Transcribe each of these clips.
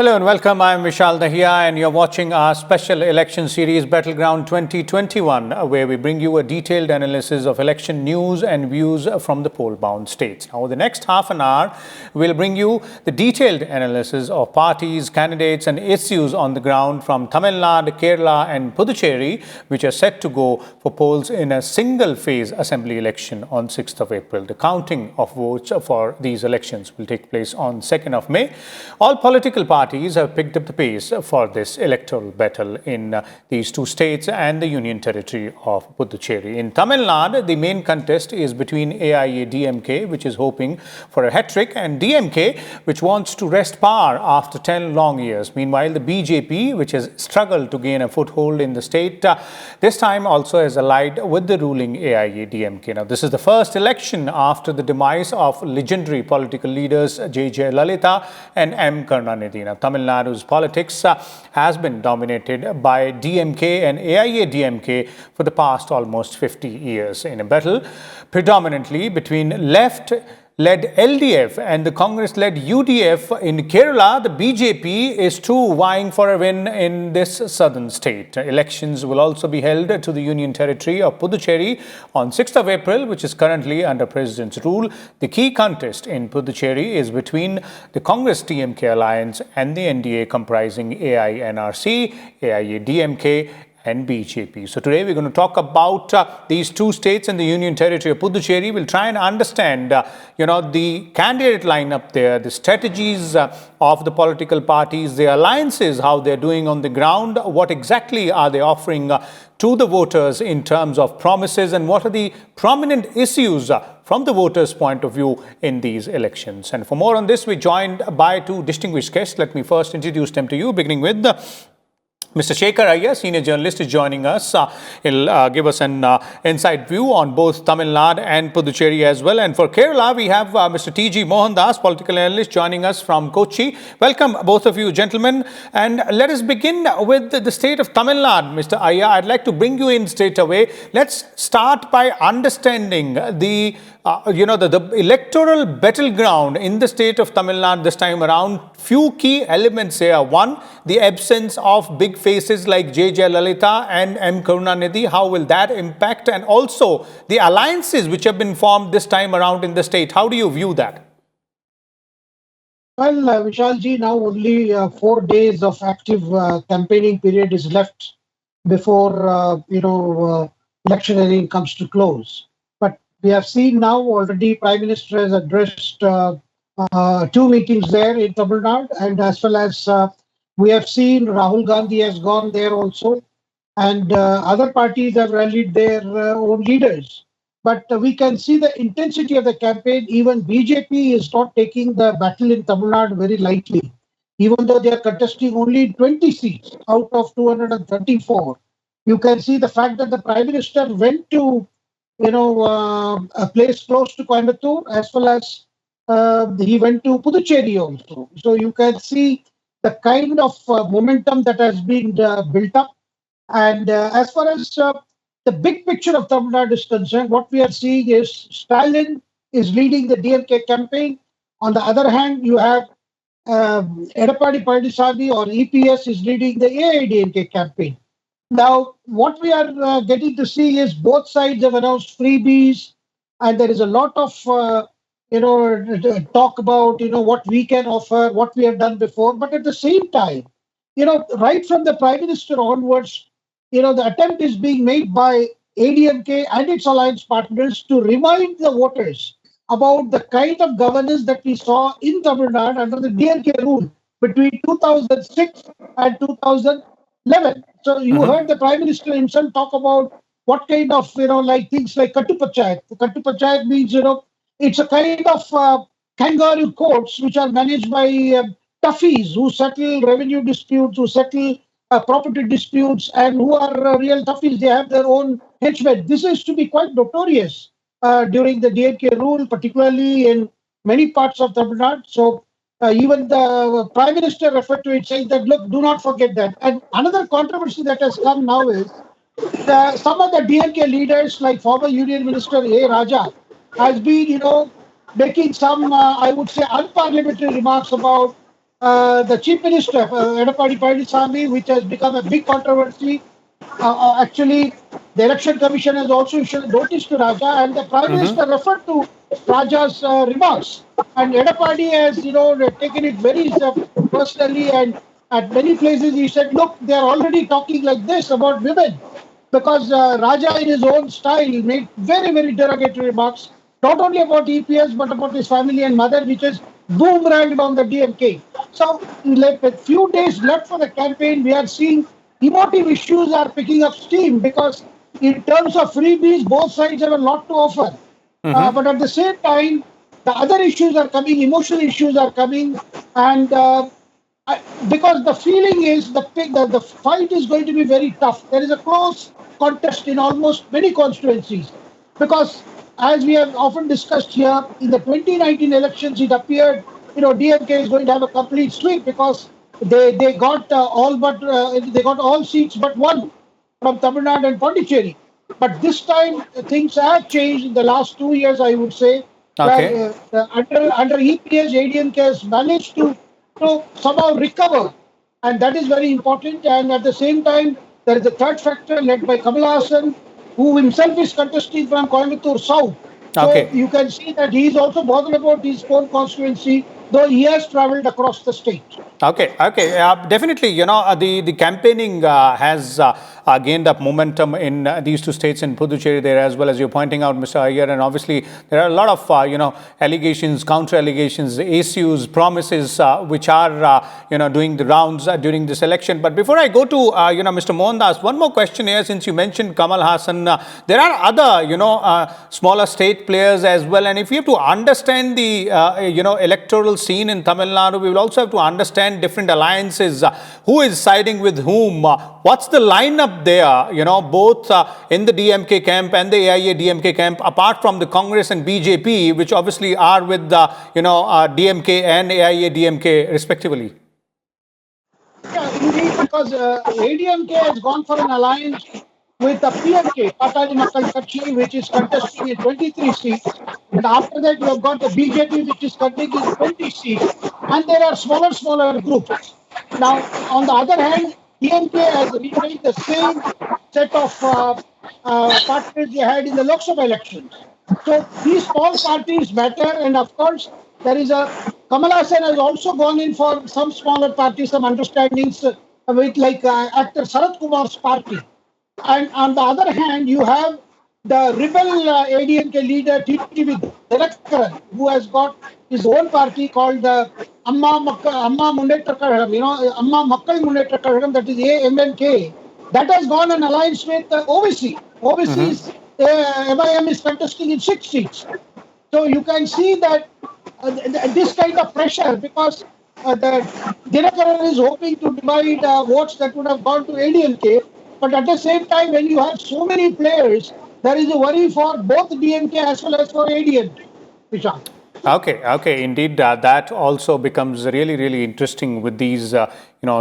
Hello and welcome. I am Vishal Dahiya and you're watching our special election series Battleground 2021, where we bring you a detailed analysis of election news and views from the poll-bound states. Now, over the next half an hour, we'll bring you the detailed analysis of parties, candidates and issues on the ground from Tamil Nadu, Kerala and Puducherry, which are set to go for polls in a single-phase assembly election on 6th of April. The counting of votes for these elections will take place on 2nd of May. All political parties have picked up the pace for this electoral battle in these two states and the Union Territory of Puducherry. In Tamil Nadu, the main contest is between AIADMK, which is hoping for a hat-trick, and DMK, which wants to wrest power after 10 long years. Meanwhile, the BJP, which has struggled to gain a foothold in the state, this time also has allied with the ruling AIADMK. Now, this is the first election after the demise of legendary political leaders Jayalalithaa and M. Karunanidhi. Now, Tamil Nadu's politics has been dominated by DMK and AIADMK for the past almost 50 years in a battle predominantly between left-led LDF and the Congress-led UDF. In Kerala, the BJP is too vying for a win in this southern state. Elections will also be held to the Union Territory of Puducherry on 6th of April, which is currently under President's rule. The key contest in Puducherry is between the Congress-TMK alliance and the NDA comprising AINRC, AIADMK and BJP. So today we're going to talk about these two states and the Union Territory of Puducherry. We'll try and understand, the candidate lineup there, the strategies of the political parties, the alliances, how they're doing on the ground, what exactly are they offering to the voters in terms of promises, and what are the prominent issues from the voters' point of view in these elections. And for more on this, we're joined by two distinguished guests. Let me first introduce them to you, beginning with Mr. Shekhar Iyer, senior journalist, is joining us. He'll give us an inside view on both Tamil Nadu and Puducherry as well. And for Kerala, we have Mr. T.G. Mohandas, political analyst, joining us from Kochi. Welcome, both of you, gentlemen. And let us begin with the state of Tamil Nadu. Mr. Iyer, I'd like to bring you in straight away. Let's start by understanding the electoral battleground in the state of Tamil Nadu this time around. Few key elements here. One, the absence of big faces like Jayalalithaa and M. Karunanidhi. How will that impact? And also the alliances which have been formed this time around in the state. How do you view that? Well, Vishalji, now only 4 days of active campaigning period is left before, electioneering comes to close. But we have seen now already Prime Minister has addressed 2 meetings there in Tamil Nadu, and as well as we have seen Rahul Gandhi has gone there also, and other parties have rallied their own leaders. But we can see the intensity of the campaign. Even BJP is not taking the battle in Tamil Nadu very lightly, even though they are contesting only 20 seats out of 234. You can see the fact that the Prime Minister went to, a place close to Coimbatore, as well as he went to Puducherry also. So you can see the kind of momentum that has been built up. And as far as the big picture of Tamil Nadu is concerned, what we are seeing is Stalin is leading the DMK campaign. On the other hand, you have Edappadi Paldiswamy or EPS is leading the AIADMK campaign. Now, what we are getting to see is both sides have announced freebies, and there is a lot of talk about, what we can offer, what we have done before. But at the same time, right from the Prime Minister onwards, the attempt is being made by ADMK and its alliance partners to remind the voters about the kind of governance that we saw in Tamil Nadu under the DMK rule between 2006 and 2011. So you heard the Prime Minister himself talk about what kind of, things like Kattu Panchayat. Kattu Panchayat means, it's a kind of kangaroo courts which are managed by toughies who settle revenue disputes, who settle property disputes, and who are real toughies. They have their own henchmen. This is to be quite notorious during the DMK rule, particularly in many parts of Tamil Nadu. So even the Prime Minister referred to it, saying that, look, do not forget that. And another controversy that has come now is some of the DMK leaders, like former Union Minister A. Raja, has been, making some, I would say, unparliamentary remarks about the Chief Minister, Edappadi Palaniswamy, which has become a big controversy. Actually, the Election Commission has also issued a notice to Raja, and the Prime Minister referred to Raja's remarks. And Edappadi has, taken it very personally, and at many places he said, "Look, they are already talking like this about women." Because Raja, in his own style, made very, very derogatory remarks, not only about EPS, but about his family and mother, which is boomeranged on the DMK. So, like a few days left for the campaign, we are seeing emotive issues are picking up steam because, in terms of freebies, both sides have a lot to offer. But at the same time, the other issues are coming, emotional issues are coming, and because the feeling is the fight is going to be very tough. There is a close contest in almost many constituencies because, as we have often discussed here, in the 2019 elections, it appeared DMK is going to have a complete sweep because they got they got all seats but one from Tamil Nadu and Puducherry. But this time things have changed in the last 2 years, I would say, Okay. where under EPS, ADMK has managed to somehow recover, and that is very important. And at the same time, there is a third factor led by Kamal Hassan, who himself is contesting from Coimbatore South. So Okay. you can see that he is also bothered about his own constituency, though he has traveled across the state. Okay, okay, definitely. The campaigning has gained up momentum in these two states, in Puducherry there, as well as you're pointing out, Mr. Iyer, and obviously there are a lot of allegations, counter allegations, issues, promises, which are doing the rounds during this election. But before I go to Mr. Mohandas, one more question here, since you mentioned Kamal Hassan, there are other smaller state players as well, and if you have to understand the electoral scene in Tamil Nadu, we will also have to understand different alliances, who is siding with whom, what's the lineup there, both in the DMK camp and the AIADMK camp, apart from the Congress and BJP, which obviously are with the DMK and AIADMK respectively. Yeah, indeed, because ADMK has gone for an alliance with the PMK, Patali Makkal Kachi, which is contesting in 23 seats. And after that, you have got the BJP, which is contesting in 20 seats. And there are smaller groups. Now, on the other hand, DMK has retained the same set of partners they had in the Lochab elections. So these small parties matter, and of course, there is a Kamal Hassan has also gone in for some smaller parties, some understandings with like actor Sarat Kumar's party. And on the other hand, you have the rebel ADMK leader TTV Dilakaran, who has got his own party called the Amma Munnetra Kazhagam, Amma Makkal Munnetra Kazhagam, that is AMNK. That has gone an alliance with OVC. OVC's MIM is contesting in 6 seats. So you can see that this kind of pressure, because the Dinakaran is hoping to divide votes that would have gone to ADMK, but at the same time, when you have so many players, there is a worry for both DMK as well as for ADMK. Vishal. Okay, okay, indeed, that also becomes really, really interesting with these,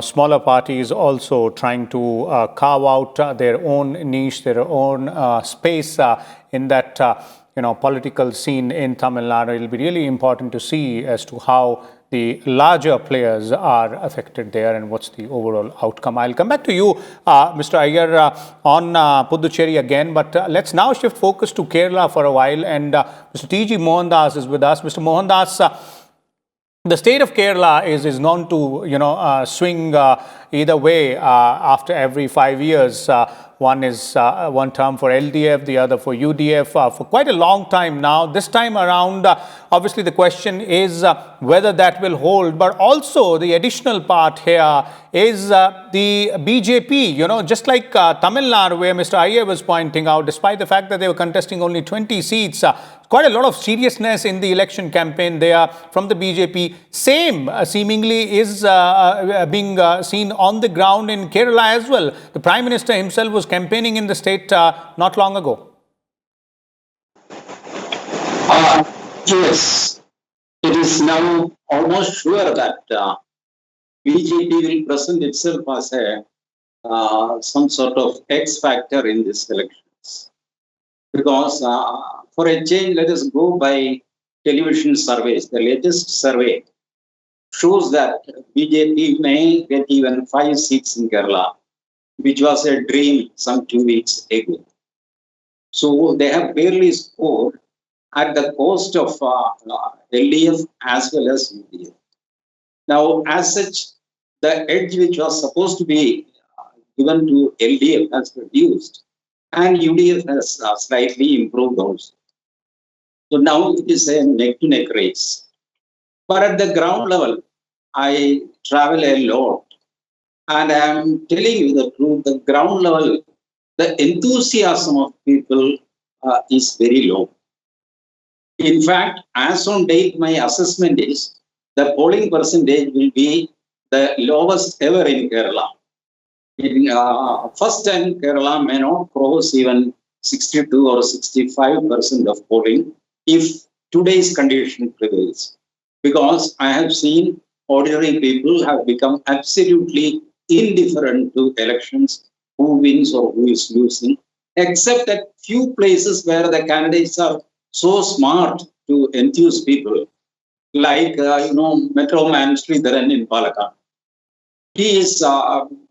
smaller parties also trying to carve out their own niche, their own space in that, political scene in Tamil Nadu. It will be really important to see as to how the larger players are affected there and what's the overall outcome. I'll come back to you, Mr. Iyer, on Puducherry again, but let's now shift focus to Kerala for a while, and Mr. T.G. Mohandas is with us. Mr. Mohandas, the state of Kerala is known to, swing either way after every 5 years. One is one term for LDF, the other for UDF for quite a long time now. This time around, obviously the question is whether that will hold. But also the additional part here is the BJP, just like Tamil Nadu, where Mr. Iyer was pointing out, despite the fact that they were contesting only 20 seats, quite a lot of seriousness in the election campaign there from the BJP. Same seemingly is being seen on the ground in Kerala as well. The Prime Minister himself was campaigning in the state not long ago. Yes, it is now almost sure that BJP will present itself as a some sort of X factor in these elections. Because for a change, let us go by television surveys. The latest survey shows that BJP may get even 5 seats in Kerala, which was a dream some 2 weeks ago. So they have barely scored at the cost of LDF as well as UDF. Now, as such, the edge which was supposed to be given to LDF has reduced, and UDF has slightly improved also. So now it is a neck-to-neck race. But at the ground level, I travel a lot, and I am telling you the truth. The ground level, the enthusiasm of people is very low. In fact, as on date, my assessment is the polling percentage will be the lowest ever in Kerala. In first time, Kerala may not cross even 62 or 65% of polling if today's condition prevails. Because I have seen ordinary people have become absolutely indifferent to elections, who wins or who is losing, except at few places where the candidates are so smart to enthuse people, like Metro Man Sridharan in Palakkad. He is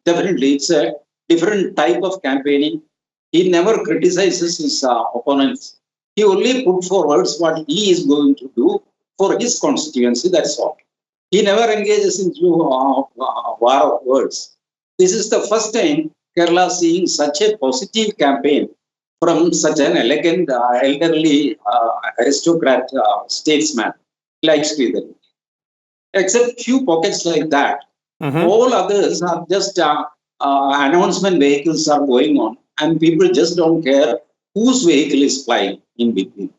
definitely, it's a different type of campaigning. He never criticizes his opponents. He only put forward what he is going to do for his constituency, that's all. He never engages into war of words. This is the first time Kerala seeing such a positive campaign from such an elegant, elderly aristocrat statesman like Sridhar. Except few pockets like that. All others are just announcement vehicles are going on, and people just don't care whose vehicle is flying in between.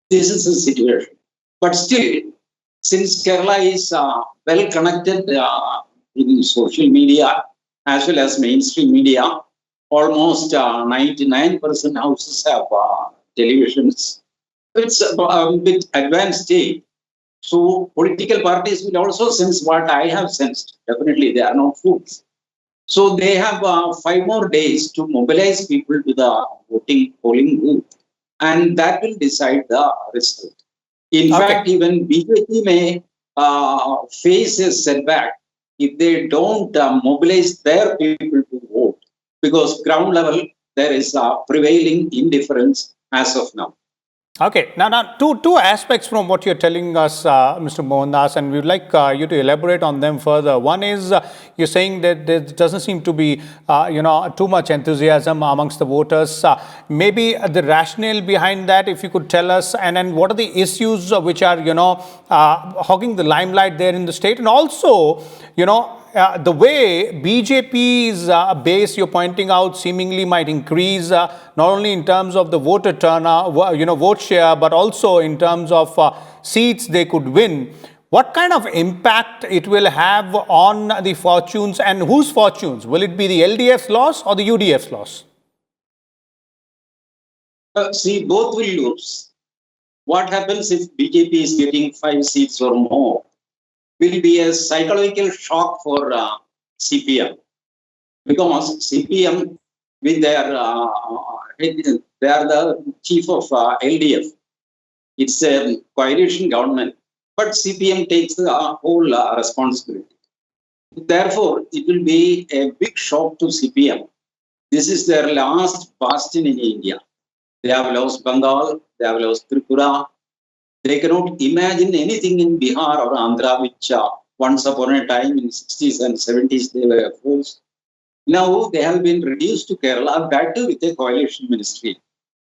This is the situation. But still, since Kerala is well connected in social media as well as mainstream media, almost 99% houses have televisions. It's a bit advanced stage. So political parties will also sense what I have sensed. Definitely, they are not fools. So they have 5 more days to mobilize people to the polling booth, and that will decide the result. In fact, even BJP may face a setback if they don't mobilize their people to vote, because ground level there is prevailing indifference as of now. Okay, now two aspects from what you're telling us, Mr. Mohandas, and we'd like you to elaborate on them further. One is you're saying that there doesn't seem to be, too much enthusiasm amongst the voters. Maybe the rationale behind that, if you could tell us, and then what are the issues which are, hogging the limelight there in the state, and also, the way BJP's base you're pointing out seemingly might increase not only in terms of the voter turnout, vote share, but also in terms of seats they could win. What kind of impact it will have on the fortunes, and whose fortunes? Will it be the LDF's loss or the UDF's loss? See, both will lose. What happens if BJP is getting 5 seats or more will be a psychological shock for CPM, because CPM with their they are the chief of LDF. It's a coalition government, but CPM takes the whole responsibility. Therefore, it will be a big shock to CPM. This is their last bastion in India. They have lost Bengal, they have lost Tripura. They cannot imagine anything in Bihar or Andhra, which once upon a time in 60s and 70s they were forced. Now they have been reduced to Kerala, that too with a coalition ministry.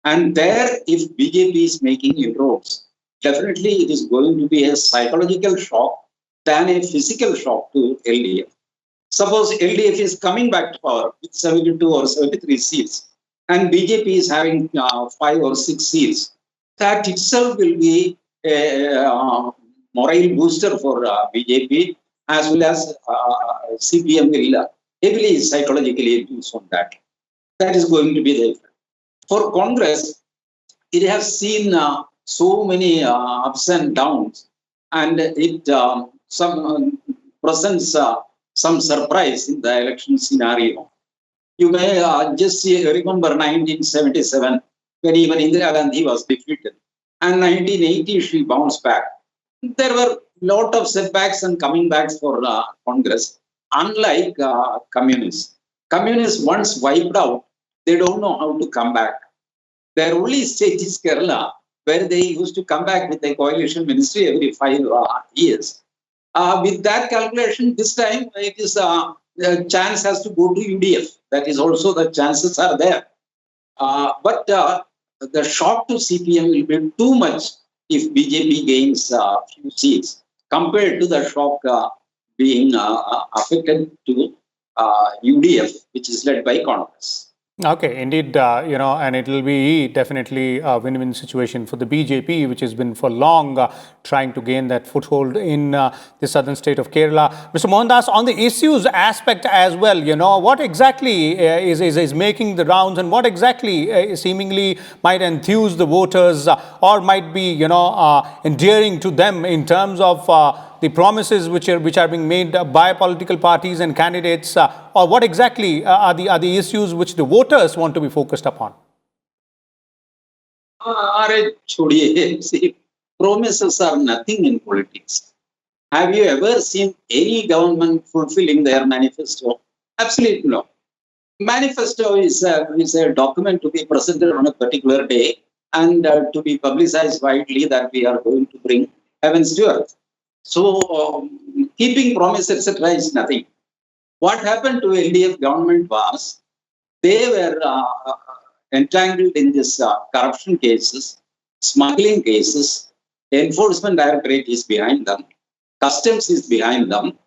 And there, if BJP is making inroads, definitely it is going to be a psychological shock than a physical shock to LDF. Suppose LDF is coming back to power with 72 or 73 seats, and BJP is having 5 or 6 seats. That itself will be a moral booster for BJP, as well as CPM will heavily psychologically induce on that. That is going to be the effect. For Congress, it has seen so many ups and downs, and it presents some surprise in the election scenario. You may just remember 1977, when even Indira Gandhi was defeated, and 1980 she bounced back. There were lot of setbacks and coming backs for Congress. Unlike communists, once wiped out, they don't know how to come back. Their only state is Kerala, where they used to come back with a coalition ministry every 5 years. With that calculation, this time it is the chance has to go to UDF. That is also the chances are there. But the shock to CPM will be too much if BJP gains a few seats compared to the shock being affected to UDF, which is led by Congress. Okay, indeed, and it will be definitely a win-win situation for the BJP, which has been for long trying to gain that foothold in the southern state of Kerala. Mr. Mohandas, on the issues aspect as well, what exactly is making the rounds, and what exactly seemingly might enthuse the voters or might be, endearing to them in terms of the promises which are being made by political parties and candidates, or what exactly are the issues which the voters want to be focused upon? See, promises are nothing in politics. Have you ever seen any government fulfilling their manifesto? Absolutely no. Manifesto is a document to be presented on a particular day and to be publicized widely that we are going to bring heavens to earth. So, keeping promise, etc., is nothing. What happened to LDF government was they were entangled in this corruption cases, smuggling cases. The Enforcement Directorate is behind them, Customs is behind them,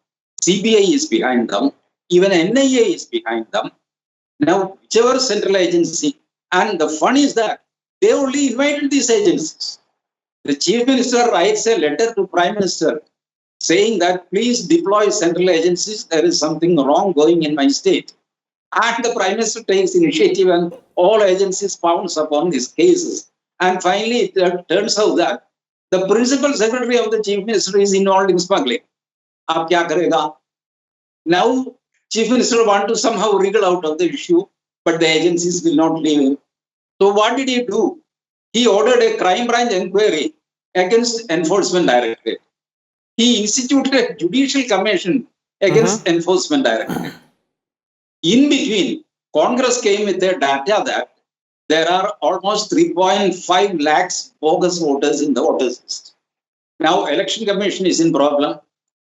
CBI is behind them, even NIA is behind them. Now, whichever central agency, and the fun is that they only invited these agencies. The Chief Minister writes a letter to Prime Minister saying that please deploy central agencies, there is something wrong going in my state. And the Prime Minister takes initiative and all agencies pounce upon these cases. And finally, it turns out that the Principal Secretary of the Chief Minister is involved in smuggling. Aap kya karega? Now, Chief Minister wants to somehow wriggle out of the issue, but the agencies will not leave him. So what did he do? He ordered a crime branch inquiry against Enforcement Directorate. He instituted a judicial commission against Enforcement Directorate. In between, Congress came with their data that there are almost 3.5 lakhs bogus voters in the voters list. Now, Election Commission is in problem.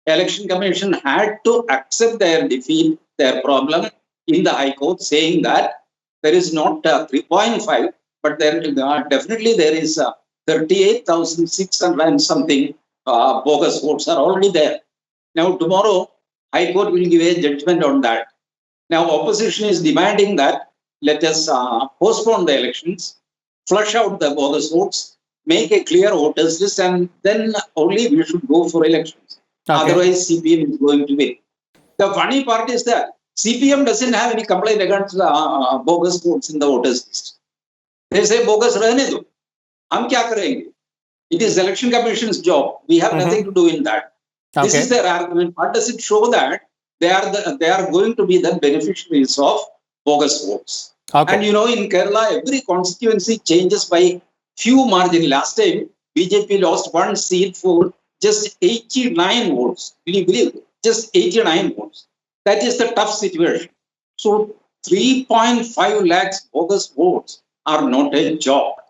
Election Commission had to accept their defeat, their problem in the High Court, saying that there is not 3.5, but there definitely there is 38,600 and something bogus votes are already there. Now, tomorrow, High Court will give a judgment on that. Now, opposition is demanding that let us postpone the elections, flush out the bogus votes, make a clear voters list, and then only we should go for elections. Okay. Otherwise, CPM is going to win. The funny part is that CPM doesn't have any complaint against bogus votes in the voters list. They say bogus rehne do. Hum kya karenge? It is Election Commission's job. We have nothing to do in that. Okay. This is their argument. What does it show? That they are going to be the beneficiaries of bogus votes. Okay. And in Kerala, every constituency changes by few margin. Last time, BJP lost one seat for just 89 votes. Will you believe it? Just 89 votes. That is the tough situation. So 3.5 lakhs bogus votes are not a joke.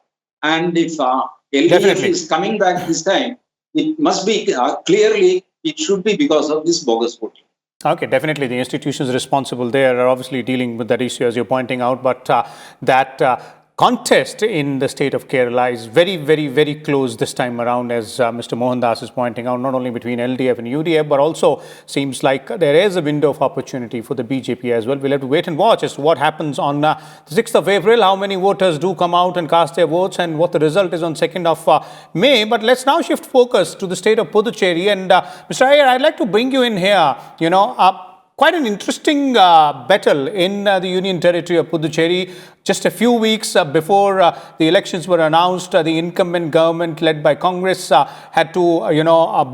And if LDF is coming back this time, it must be clearly, it should be because of this bogus voting. Okay, definitely. The institutions responsible there are obviously dealing with that issue, as you're pointing out, but that contest in the state of Kerala is very, very, very close this time around, as Mr. Mohandas is pointing out, not only between LDF and UDF, but also seems like there is a window of opportunity for the BJP as well. We'll have to wait and watch as to what happens on the 6th of April, how many voters do come out and cast their votes, and what the result is on 2nd of May. But let's now shift focus to the state of Puducherry. And Mr. Iyer, I'd like to bring you in here, quite an interesting battle in the Union Territory of Puducherry. Just a few weeks before the elections were announced, the incumbent government led by Congress had to,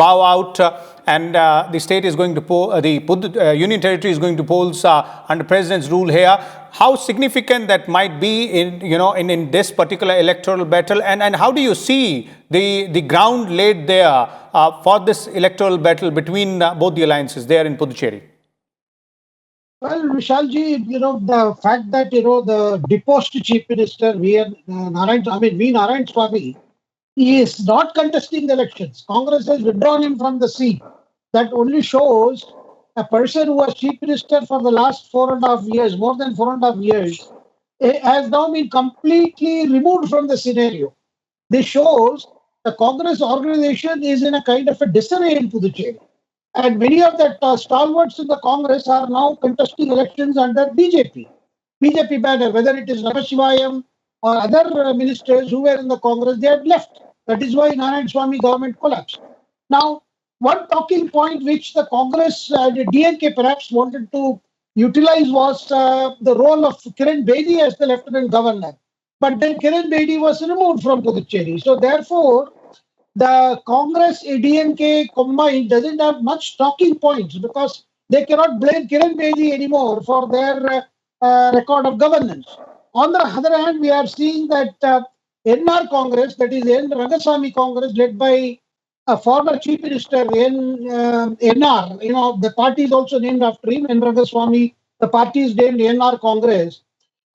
bow out, and the state is going to Union Territory is going to polls under President's rule here. How significant that might be in this particular electoral battle, and how do you see the ground laid there for this electoral battle between both the alliances there in Puducherry? Well, Vishalji, the fact that, the deposed Chief Minister, Narayan Swamy, he is not contesting the elections. Congress has withdrawn him from the seat. That only shows a person who was Chief Minister for the last 4.5 years, more than 4.5 years, has now been completely removed from the scenario. This shows the Congress organization is in a kind of a disarray in Puducherry. And many of the stalwarts in the Congress are now contesting elections under BJP banner, whether it is Namashivayam or other ministers who were in the Congress, they have left. That is why Narayan Swamy government collapsed. Now, one talking point which the Congress, the DNK perhaps wanted to utilize was the role of Kiran Bedi as the Lieutenant Governor. But then Kiran Bedi was removed from Puducherry. So therefore, the Congress ADNK combined doesn't have much talking points because they cannot blame Kiran Bedi anymore for their record of governance. On the other hand, we are seeing that NR Congress, that is N. Rangaswamy Congress, led by a former Chief Minister NR, the party is also named after him, N. Rangaswamy, the party is named NR Congress,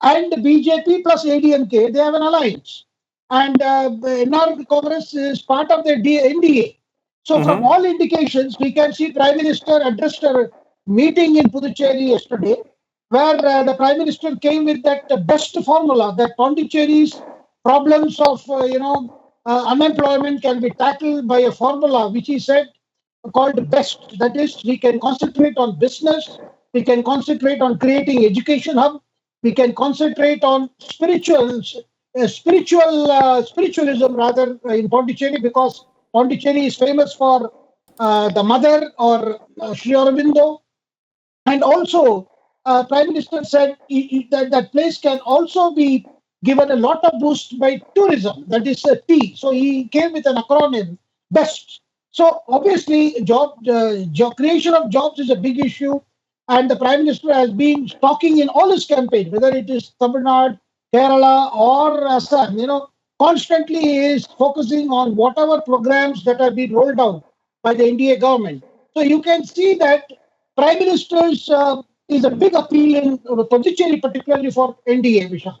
and BJP plus ADNK, they have an alliance. And NR Congress is part of the NDA. So from all indications, we can see Prime Minister addressed a meeting in Puducherry yesterday, where the Prime Minister came with that best formula that Pondicherry's problems of unemployment can be tackled by a formula which he said called BEST. That is, we can concentrate on business, we can concentrate on creating education hub, we can concentrate on spiritualism rather in Pondicherry, because Pondicherry is famous for the mother or Sri Aurobindo. And also, Prime Minister said that place can also be given a lot of boost by tourism, that is T. So he came with an acronym, BEST. So obviously, creation of jobs is a big issue. And the Prime Minister has been talking in all his campaign, whether it is Tamil Nadu, Kerala or Assam, constantly he is focusing on whatever programs that have been rolled out by the NDA government. So you can see that Prime Minister's is a big appeal in Puducherry, particularly for NDA, Vishal.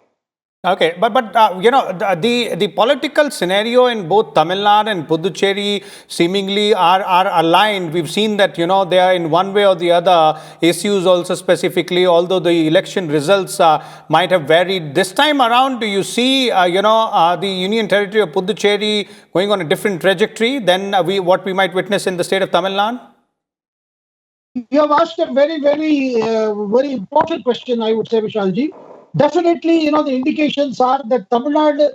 Okay, but the political scenario in both Tamil Nadu and Puducherry seemingly are aligned. We've seen that they are in one way or the other. Issues also specifically, although the election results might have varied this time around. Do you see the Union Territory of Puducherry going on a different trajectory than what we might witness in the state of Tamil Nadu? You have asked a very, very, very important question, I would say, Vishalji. Definitely, the indications are that Tamil Nadu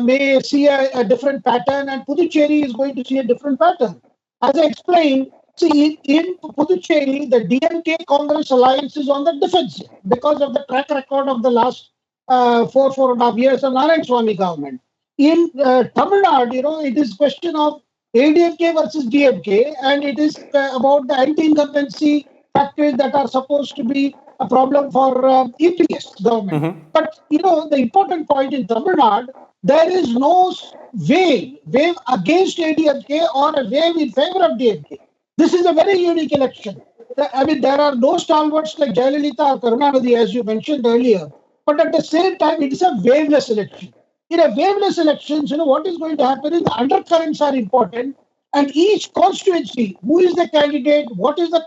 may see a different pattern and Puducherry is going to see a different pattern. As I explained, see, in Puducherry, the DMK Congress alliance is on the defensive because of the track record of the last 4.5 years of Narayan Swamy government. In Tamil Nadu, it is a question of ADMK versus DMK, and it is about the anti-incumbency factors that are supposed to be a problem for EPS government. But, the important point in Tamil Nadu, there is no wave against ADMK or a wave in favor of DMK. This is a very unique election. There are no stalwarts like Jayalalithaa or Karunanidhi, as you mentioned earlier. But at the same time, it is a waveless election. In a waveless elections, what is going to happen is the undercurrents are important, and each constituency, who is the candidate, what is the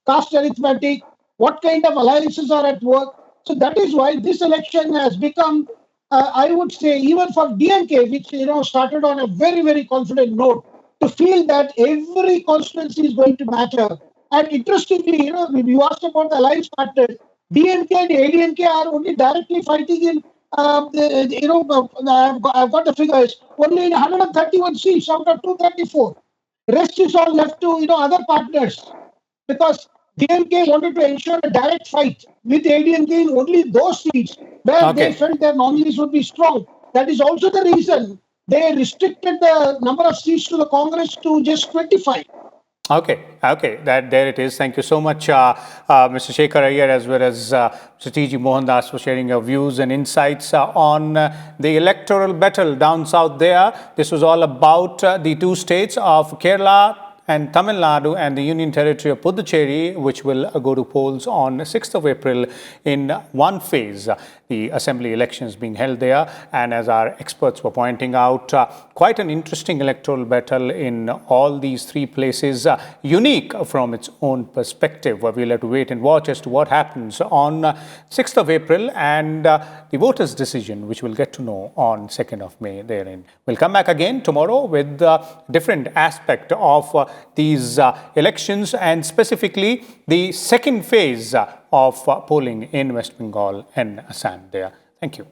caste arithmetic, what kind of alliances are at work. So that is why this election has become, I would say, even for DMK, which started on a very, very confident note, to feel that every constituency is going to matter. And interestingly, you asked about the alliance partners. DMK and ADMK are only directly fighting in. I've got the figures. Only in 131 seats out of 234. Rest is all left to other partners, because DMK wanted to ensure a direct fight with AIADMK in only those seats where they felt their nominees would be strong. That is also the reason they restricted the number of seats to the Congress to just 25. Okay, there it is. Thank you so much, Mr. Shekhar Iyer, as well as Mr. T.G. Mohandas, for sharing your views and insights on the electoral battle down south there. This was all about the two states of Kerala and Tamil Nadu and the Union Territory of Puducherry, which will go to polls on 6th of April in one phase. The assembly elections being held there, and as our experts were pointing out, quite an interesting electoral battle in all these three places, unique from its own perspective. We'll have to wait and watch as to what happens on 6th of April and the voters' decision, which we'll get to know on 2nd of May therein. We'll come back again tomorrow with a different aspect of these elections, and specifically the second phase of polling in West Bengal and Assam there. Thank you.